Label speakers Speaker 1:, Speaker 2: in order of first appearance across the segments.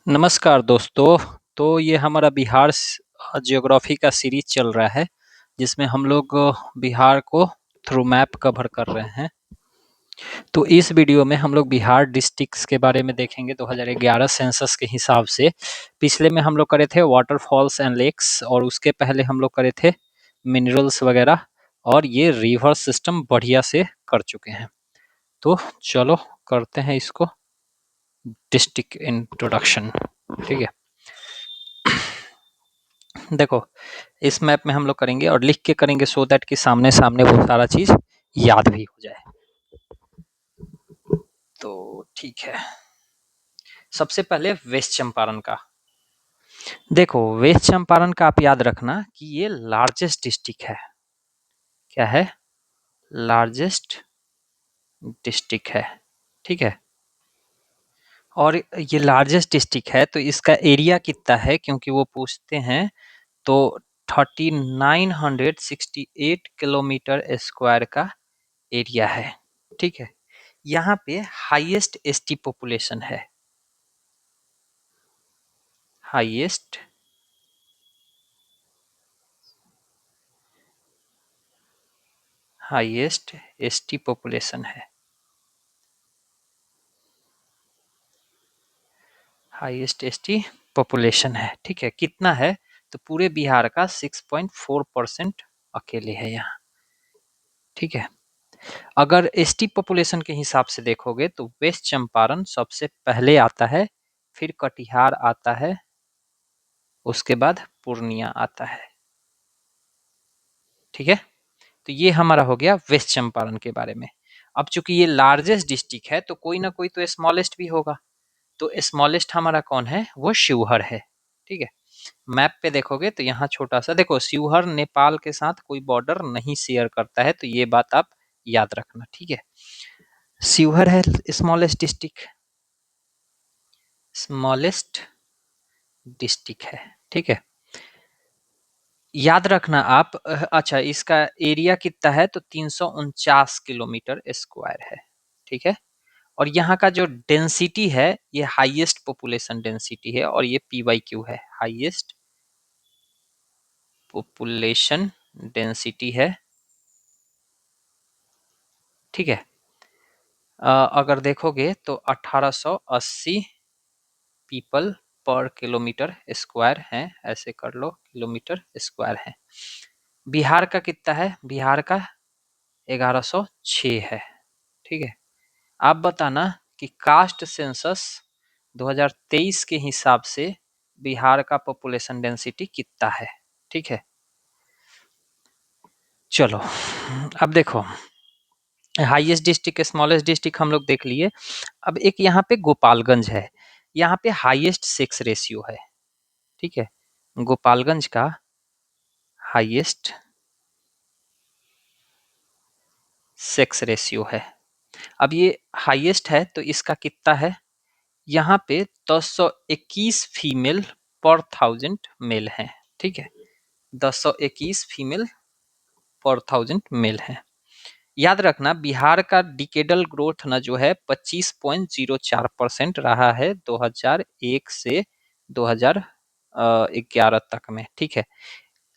Speaker 1: नमस्कार दोस्तों। तो ये हमारा बिहार ज्योग्राफी का सीरीज चल रहा है जिसमें हम लोग बिहार को थ्रू मैप कवर कर रहे हैं। तो इस वीडियो में हम लोग बिहार डिस्ट्रिक्ट्स के बारे में देखेंगे 2011 सेंसस के हिसाब से। पिछले में हम लोग करे थे वाटरफॉल्स एंड लेक्स, और उसके पहले हम लोग करे थे मिनरल्स वगैरह, और ये रिवर सिस्टम बढ़िया से कर चुके हैं। तो चलो करते हैं इसको डिस्ट्रिक्ट इंट्रोडक्शन। ठीक है, देखो इस मैप में हम लोग करेंगे और लिख के करेंगे सो दैट कि सामने सामने वो सारा चीज याद भी हो जाए। तो ठीक है, सबसे पहले वेस्ट चंपारण का देखो। वेस्ट चंपारण का आप याद रखना कि ये लार्जेस्ट डिस्ट्रिक्ट है। क्या है? लार्जेस्ट डिस्ट्रिक्ट है। ठीक है, और ये लार्जेस्ट डिस्ट्रिक्ट है तो इसका एरिया कितना है, क्योंकि वो पूछते हैं। तो 3968 किलोमीटर स्क्वायर का एरिया है। ठीक है, यहाँ पे हाईएस्ट एसटी पॉपुलेशन है। हाईएस्ट एसटी पॉपुलेशन है। हाईएस्ट एसटी पॉपुलेशन है। ठीक है, कितना है? तो पूरे बिहार का 6.4% अकेले है यहाँ। ठीक है, अगर एसटी पॉपुलेशन के हिसाब से देखोगे तो वेस्ट चंपारण सबसे पहले आता है, फिर कटिहार आता है, उसके बाद पूर्णिया आता है। ठीक है, तो ये हमारा हो गया वेस्ट चंपारण के बारे में। अब चूंकि ये लार्जेस्ट डिस्ट्रिक्ट है तो कोई ना कोई तो स्मॉलेस्ट भी होगा। तो स्मॉलेस्ट हमारा कौन है? वो शिवहर है। ठीक है, मैप पे देखोगे तो यहाँ छोटा सा देखो, शिवहर नेपाल के साथ कोई बॉर्डर नहीं शेयर करता है, तो ये बात आप याद रखना। ठीक है, शिवहर है स्मॉलेस्ट डिस्ट्रिक्ट, स्मॉलेस्ट डिस्ट्रिक्ट है। ठीक है, याद रखना आप। अच्छा, इसका एरिया कितना है? तो 349 किलोमीटर स्क्वायर है। ठीक है, और यहाँ का जो डेंसिटी है ये हाईएस्ट पॉपुलेशन डेंसिटी है, और ये PYQ है, हाईएस्ट पॉपुलेशन डेंसिटी है। ठीक है, अगर देखोगे तो 1880 पीपल पर किलोमीटर स्क्वायर है, ऐसे कर लो, किलोमीटर स्क्वायर है। बिहार का कितना है? बिहार का 1106 है। ठीक है, आप बताना कि कास्ट सेंसस 2023 के हिसाब से बिहार का पॉपुलेशन डेंसिटी कितना है। ठीक है, चलो अब देखो, हाईएस्ट डिस्ट्रिक्ट स्मॉलेस्ट डिस्ट्रिक्ट हम लोग देख लिए। अब एक यहाँ पे गोपालगंज है, यहाँ पे हाईएस्ट सेक्स रेशियो है। ठीक है, गोपालगंज का हाईएस्ट सेक्स रेशियो है। अब ये हाईएस्ट है तो इसका कितना है? यहाँ पे 1021 फीमेल पर 1000 मेल है। ठीक है, 1021 फीमेल पर 1000 मेल है। याद रखना बिहार का डिकेडल ग्रोथ ना जो है 25.04% रहा है 2001 से 2011 तक में। ठीक है,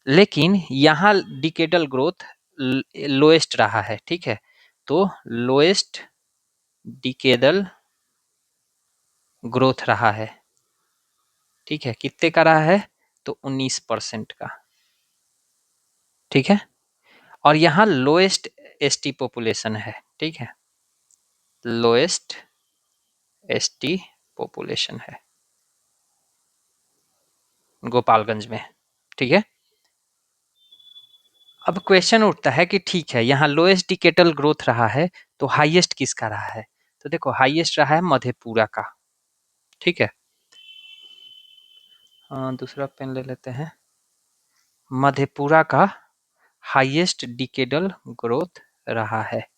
Speaker 1: लेकिन यहाँ डिकेडल ग्रोथ लोएस्ट रहा है। ठीक है, तो लोएस्ट डिकेडल ग्रोथ रहा है। ठीक है, कितने का रहा है? तो 19% का। ठीक है, और यहाँ लोएस्ट एसटी पॉपुलेशन है। ठीक है, लोएस्ट एसटी पॉपुलेशन है गोपालगंज में। ठीक है, अब क्वेश्चन उठता है कि ठीक है, यहाँ लोएस्ट डिकेटल ग्रोथ रहा है तो हाईएस्ट किसका रहा है? तो देखो, हाईएस्ट रहा है मधेपुरा का। ठीक है, दूसरा पेन ले लेते हैं। मधेपुरा का हाईएस्ट डिकेडल ग्रोथ रहा है।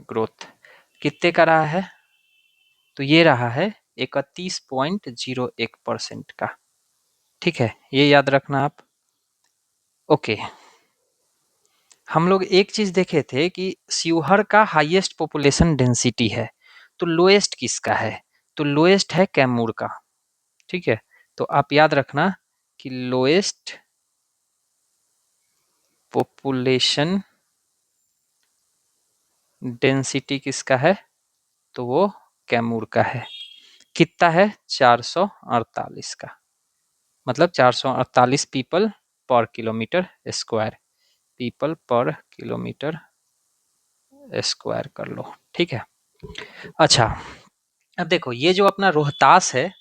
Speaker 1: ग्रोथ कितने का रहा है? तो ये रहा है 31.01% का। ठीक है, ये याद रखना आप। ओके, हम लोग एक चीज देखे थे कि शिवहर का हाईएस्ट पॉपुलेशन डेंसिटी है, तो लोएस्ट किसका है? तो लोएस्ट है कैमूर का, ठीक है। तो आप याद रखना कि लोएस्ट पॉपुलेशन डेंसिटी किसका है? तो वो कैमूर का है। कितना है? 448 का, मतलब 448 पीपल पर किलोमीटर स्क्वायर, पीपल पर किलोमीटर स्क्वायर कर लो, ठीक है। अच्छा, अब देखो ये जो अपना रोहतास है,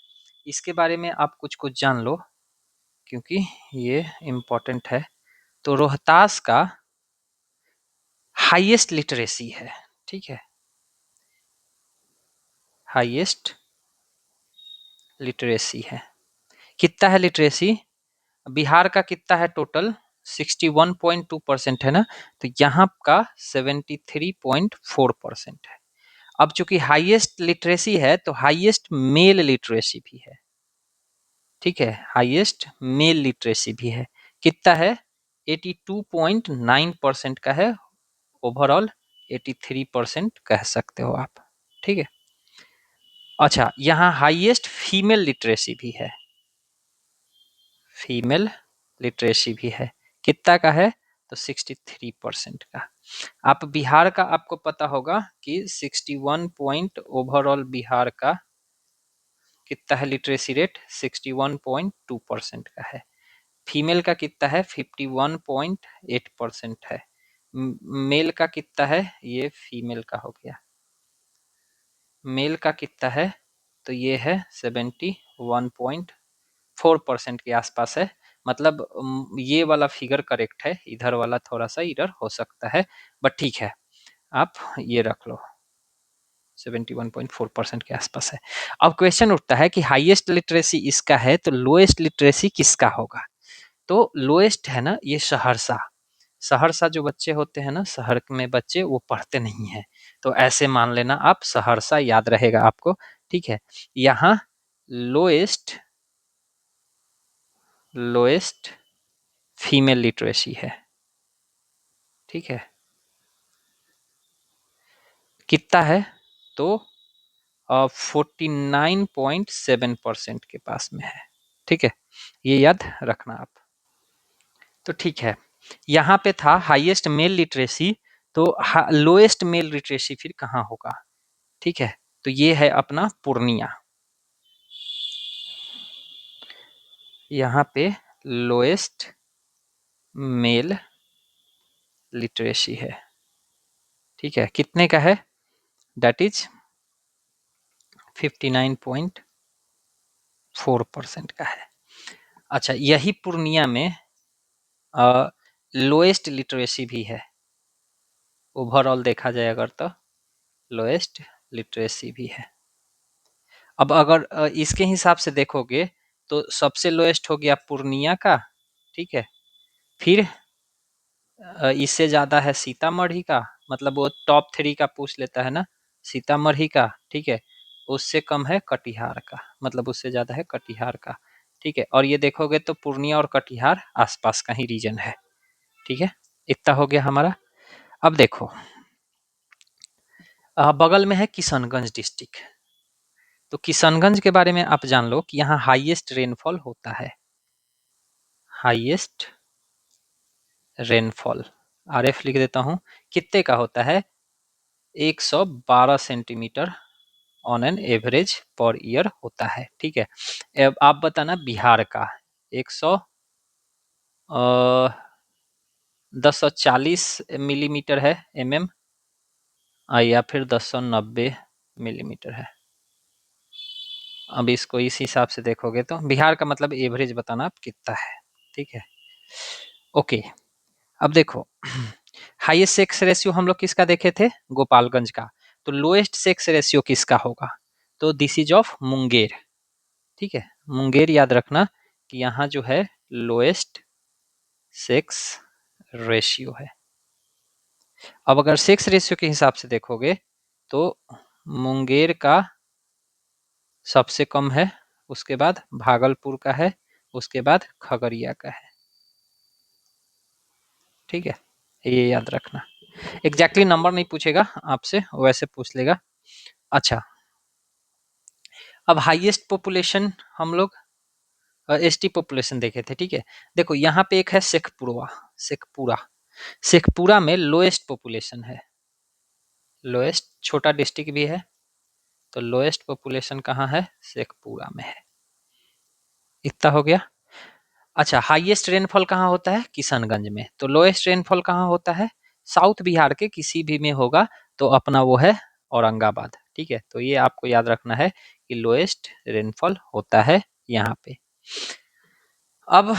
Speaker 1: इसके बारे में आप कुछ कुछ जान लो, क्योंकि ये इम्पोर्टेंट है। तो रोहतास का हाईएस्ट लिटरेसी है, ठीक है, हाईएस्ट लिटरेसी है। कितना है लिटरेसी? बिहार का कितना है टोटल? 61.2% है ना, तो यहाँ का 73.4% है। अब चूंकि हाईएस्ट लिटरेसी है तो हाईएस्ट मेल लिटरेसी भी है, ठीक है, हाईएस्ट मेल लिटरेसी भी है। कितना है? 82.9% का है। ओवरऑल 83% कह सकते हो आप, ठीक है। अच्छा, यहाँ हाईएस्ट फीमेल लिटरेसी भी है, फीमेल लिटरेसी भी है। कितना का है? तो 63% का। आप बिहार का आपको पता होगा कि 61 पॉइंट ओवरऑल बिहार का कितना है लिटरेसी रेट? 61.2% का है। फीमेल का कितना है? 51.8% है। मेल का कितना है? ये फीमेल का हो गया। मेल का कितना है? तो ये है 71.4% के आसपास है। मतलब ये वाला फिगर करेक्ट है, इधर वाला थोड़ा सा इधर हो सकता है, बट ठीक है, आप ये रख लो, 71.4% के आसपास है। अब क्वेश्चन उठता है कि हाईएस्ट लिटरेसी इसका है, तो लोएस्ट लिटरेसी किसका होगा? तो लोएस्ट है ना ये सहरसा। सहरसा जो बच्चे होते हैं ना, शहर में बच्चे वो पढ़ते नहीं है, तो ऐसे मान लेना आप, सहरसा याद रहेगा आपको, ठीक है। यहाँ लोएस्ट लोएस्ट फीमेल लिटरेसी है, ठीक है। कितना है? तो 49.7% के पास में है, ठीक है, ये याद रखना आप। तो ठीक है, यहाँ पे था हाईएस्ट मेल लिटरेसी, तो लोएस्ट मेल लिटरेसी फिर कहाँ होगा? ठीक है, तो ये है अपना पूर्णिया, यहाँ पे लोएस्ट मेल लिटरेसी है, ठीक है। कितने का है? दैट इज 59.4% का है। अच्छा, यही पूर्णिया में लोएस्ट लिटरेसी भी है, ओवरऑल देखा जाए अगर तो लोएस्ट लिटरेसी भी है। अब अगर इसके हिसाब से देखोगे तो सबसे लोएस्ट हो गया पूर्णिया का, ठीक है। फिर इससे ज्यादा है सीतामढ़ी का, मतलब वो टॉप 3 का पूछ लेता है ना, सीतामढ़ी का, ठीक है। उससे कम है कटिहार का, मतलब उससे ज्यादा है कटिहार का, ठीक है। और ये देखोगे तो पूर्णिया और कटिहार आसपास का ही रीजन है, ठीक है। इतना हो गया हमारा। अब देखो बगल में है किशनगंज डिस्ट्रिक्ट, तो किशनगंज के बारे में आप जान लो कि यहाँ हाईएस्ट रेनफॉल होता है, हाईएस्ट रेनफॉल, आरएफ लिख देता हूँ, कितने का होता है? 112 centimetre on an average per year होता है, ठीक है। अब आप बताना बिहार का 100 1040 मिलीमीटर है, एमएम, या फिर 1090 मिलीमीटर है। अब इसको इस हिसाब से देखोगे तो बिहार का मतलब एवरेज बताना आप कितना है, ठीक है। ओके, अब देखो हाईएस्ट सेक्स रेशियो हम लोग किसका देखे थे? गोपालगंज का। तो लोएस्ट सेक्स रेशियो किसका होगा? तो दिस इज ऑफ मुंगेर, ठीक है। मुंगेर याद रखना कि यहाँ जो है लोएस्ट सेक्स रेशियो है। अब अगर सेक्स रेशियो के हिसाब से देखोगे तो मुंगेर का सबसे कम है, उसके बाद भागलपुर का है, उसके बाद खगड़िया का है, ठीक है, ये याद रखना। एग्जैक्टली नंबर नहीं पूछेगा आपसे, वैसे पूछ लेगा। अच्छा, अब हाईएस्ट पॉपुलेशन हम लोग एसटी पॉपुलेशन देखे थे, ठीक है। देखो यहाँ पे एक है शेखपुरा, शेखपुरा, शेखपुरा में लोएस्ट पॉपुलेशन है, लोएस्ट, छोटा डिस्ट्रिक्ट भी है, तो लोएस्ट पॉपुलेशन कहाँ है, शेखपुरा में है। इतना हो गया। अच्छा, हाईएस्ट रेनफॉल कहाँ होता है, किशनगंज में। तो लोएस्ट रेनफॉल कहाँ होता है, साउथ बिहार के किसी भी में होगा, तो अपना वो है औरंगाबाद, ठीक है। तो ये आपको याद रखना है कि लोएस्ट रेनफॉल होता है यहाँ पे। अब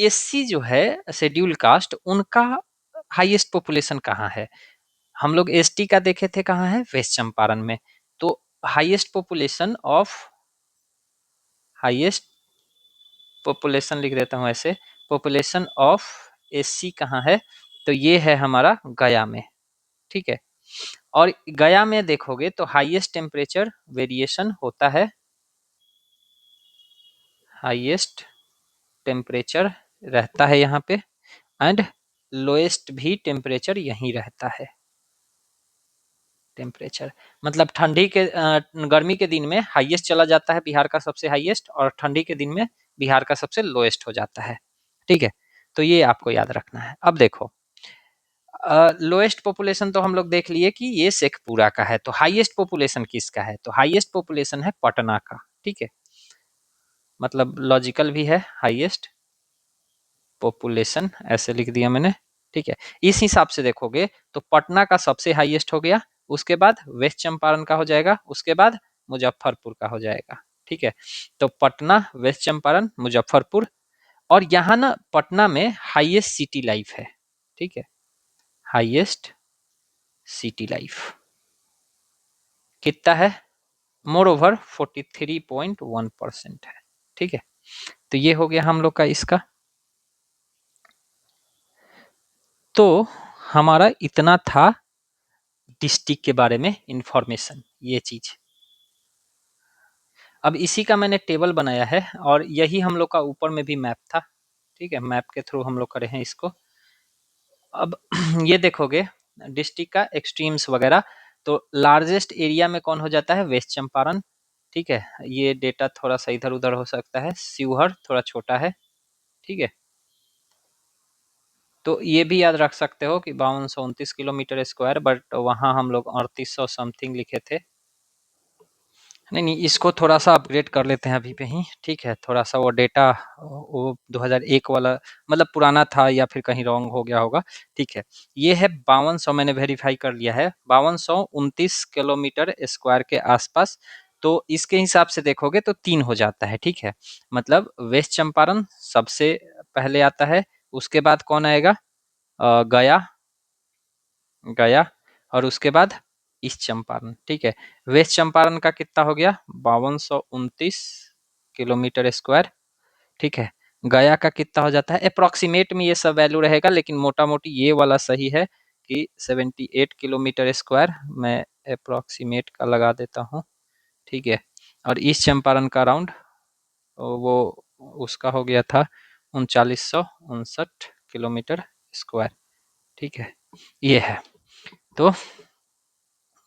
Speaker 1: एससी जो है, शेड्यूल कास्ट, उनका हाईएस्ट पॉपुलेशन कहाँ है। हम लोग एसटी का देखे थे, कहाँ है, वेस्ट चंपारण में। तो highest population of, highest population लिख देता हूँ ऐसे, पॉपुलेशन ऑफ एससी कहाँ है, तो ये है हमारा गया में, ठीक है। और गया में देखोगे तो हाईएस्ट टेम्परेचर वेरिएशन होता है, हाईएस्ट टेम्परेचर रहता है यहाँ पे, एंड लोएस्ट भी टेम्परेचर यहीं रहता है। टेम्परेचर मतलब ठंडी के गर्मी के दिन में हाईएस्ट चला जाता है बिहार का सबसे हाईएस्ट, और ठंडी के दिन में बिहार का सबसे लोएस्ट हो जाता है, ठीक है। तो ये आपको याद रखना है। अब देखो, लोएस्ट पॉपुलेशन तो हम लोग देख लिए कि ये शेखपुरा का है, तो हाईएस्ट पॉपुलेशन किसका है, तो हाईएस्ट पॉपुलेशन है पटना का, ठीक है। मतलब लॉजिकल भी है, हाईएस्ट पॉपुलेशन ऐसे लिख दिया मैंने, ठीक है। इस हिसाब से देखोगे तो पटना का सबसे हाईएस्ट हो गया, उसके बाद वेस्ट चंपारण का हो जाएगा, उसके बाद मुजफ्फरपुर का हो जाएगा, ठीक है। तो पटना, वेस्ट चंपारण, मुजफ्फरपुर, और यहाँ ना पटना में हाईएस्ट सिटी लाइफ है, ठीक है। हाईएस्ट सिटी लाइफ कितना है, मोर ओवर 43.1% है, ठीक है। तो ये हो गया हम लोग का इसका। तो हमारा इतना था डिस्ट्रिक्ट के बारे में इंफॉर्मेशन, ये चीज। अब इसी का मैंने टेबल बनाया है, और यही हम लोग का ऊपर में भी मैप था, ठीक है। मैप के थ्रू हम लोग करे हैं इसको। अब ये देखोगे डिस्ट्रिक्ट का एक्सट्रीम्स वगैरह, तो लार्जेस्ट एरिया में कौन हो जाता है, वेस्ट चंपारण, ठीक है। ये डेटा थोड़ा सा इधर उधर हो सकता है, शिवहर थोड़ा छोटा है, ठीक है। तो ये भी याद रख सकते हो कि 5229 किलोमीटर स्क्वायर, बट वहाँ हम लोग 3800 समथिंग लिखे थे। नहीं नहीं, इसको थोड़ा सा अपग्रेड कर लेते हैं अभी पे ही, ठीक है। थोड़ा सा वो डेटा वो 2001 वाला मतलब पुराना था, या फिर कहीं रॉन्ग हो गया होगा, ठीक है। ये है 5200, मैंने वेरीफाई कर लिया है, 5229 किलोमीटर स्क्वायर के आसपास। तो इसके हिसाब से देखोगे तो 3 हो जाता है, ठीक है। मतलब वेस्ट चंपारण सबसे पहले आता है, उसके बाद कौन आएगा, गया, गया, और उसके बाद ईस्ट चंपारण, ठीक है। वेस्ट चंपारण का कितना हो गया, 5229 किलोमीटर स्क्वायर, ठीक है। गया का कितना हो जाता है, अप्रोक्सीमेट में ये सब वैल्यू रहेगा, लेकिन मोटा मोटी ये वाला सही है कि 78 किलोमीटर स्क्वायर, मैं अप्रोक्सीमेट का लगा देता हूँ, ठीक है। और ईस्ट चंपारण का राउंड वो उसका हो गया था 3959 किलोमीटर स्क्वायर, ठीक है। ये है, तो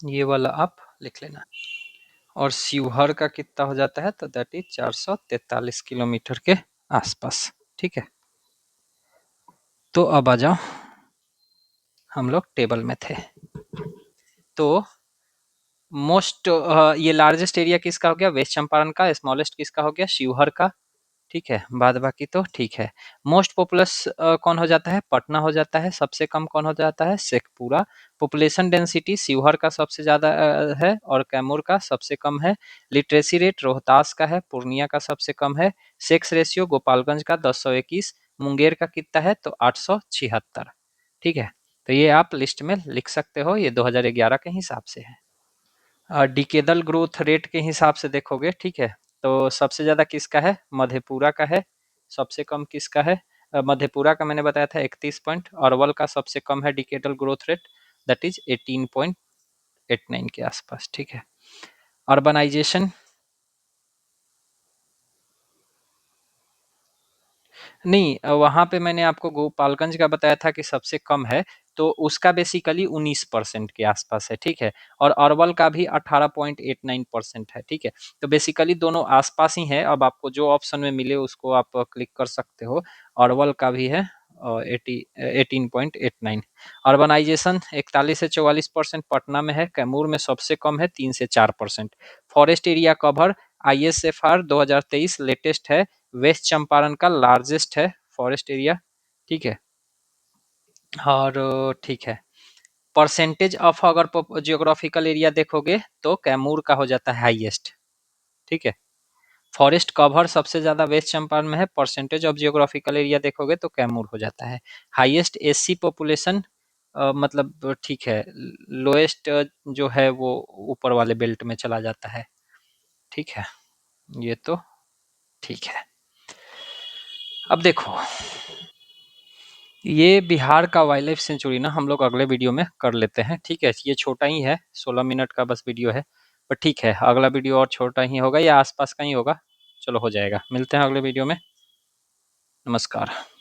Speaker 1: ये वाला आप लिख लेना। और शिवहर का कितना हो जाता है, तो दैट इज 443 किलोमीटर के आसपास, ठीक है। तो अब आ जाओ, हम लोग टेबल में थे। तो मोस्ट ये लार्जेस्ट एरिया किसका हो गया, वेस्ट चंपारण का, स्मॉलेस्ट किसका हो गया, शिवहर का, ठीक है। बाद बाकी तो ठीक है। मोस्ट पॉपुलस कौन हो जाता है, पटना हो जाता है। सबसे कम कौन हो जाता है, शेखपुरा। पॉपुलेशन डेंसिटी शिवहर का सबसे ज्यादा है, और कैमूर का सबसे कम है। लिटरेसी रेट रोहतास का है, पूर्णिया का सबसे कम है। सेक्स रेशियो गोपालगंज का 1021, मुंगेर का कितना है, तो 876, ठीक है। तो ये आप लिस्ट में लिख सकते हो, ये 2011 के हिसाब से है। डिकेडल ग्रोथ रेट के हिसाब से देखोगे, ठीक है, तो सबसे ज्यादा किसका है, मधेपुरा का है। सबसे कम किसका है, मधेपुरा का मैंने बताया था 31 पॉइंट। अरवल का सबसे कम है decadal growth rate, that is 18.89 के आसपास, ठीक है। अर्बनाइजेशन, नहीं, वहाँ पे मैंने आपको गोपालगंज का बताया था कि सबसे कम है, तो उसका बेसिकली 19% के आसपास है, ठीक है। और अरवल का भी 18.89% है, ठीक है। तो बेसिकली दोनों आसपास ही है। अब आपको जो ऑप्शन में मिले उसको आप क्लिक कर सकते हो। अरवल का भी है 18.89। अर्बनाइजेशन 41 से 44% पटना में है। कैमूर में सबसे कम है 3 से 4%। Forest area cover ISFR 2023 latest है। वेस्ट चंपारण का लार्जेस्ट है फॉरेस्ट एरिया, ठीक है। और ठीक है, परसेंटेज ऑफ अगर जियोग्राफिकल एरिया देखोगे तो कैमूर का हो जाता है हाईएस्ट, ठीक है। फॉरेस्ट कवर सबसे ज्यादा वेस्ट चंपारण में है। परसेंटेज ऑफ जियोग्राफिकल एरिया देखोगे तो कैमूर हो जाता है हाईएस्ट। SC पॉपुलेशन मतलब ठीक है, लोएस्ट जो है वो ऊपर वाले बेल्ट में चला जाता है, ठीक है। ये तो ठीक है। अब देखो, ये बिहार का वाइल्ड लाइफ सेंचुरी ना हम लोग अगले वीडियो में कर लेते हैं, ठीक है। ये छोटा ही है, 16 मिनट का बस वीडियो है, पर ठीक है, अगला वीडियो और छोटा ही होगा या आसपास का ही होगा। चलो, हो जाएगा। मिलते हैं अगले वीडियो में। नमस्कार।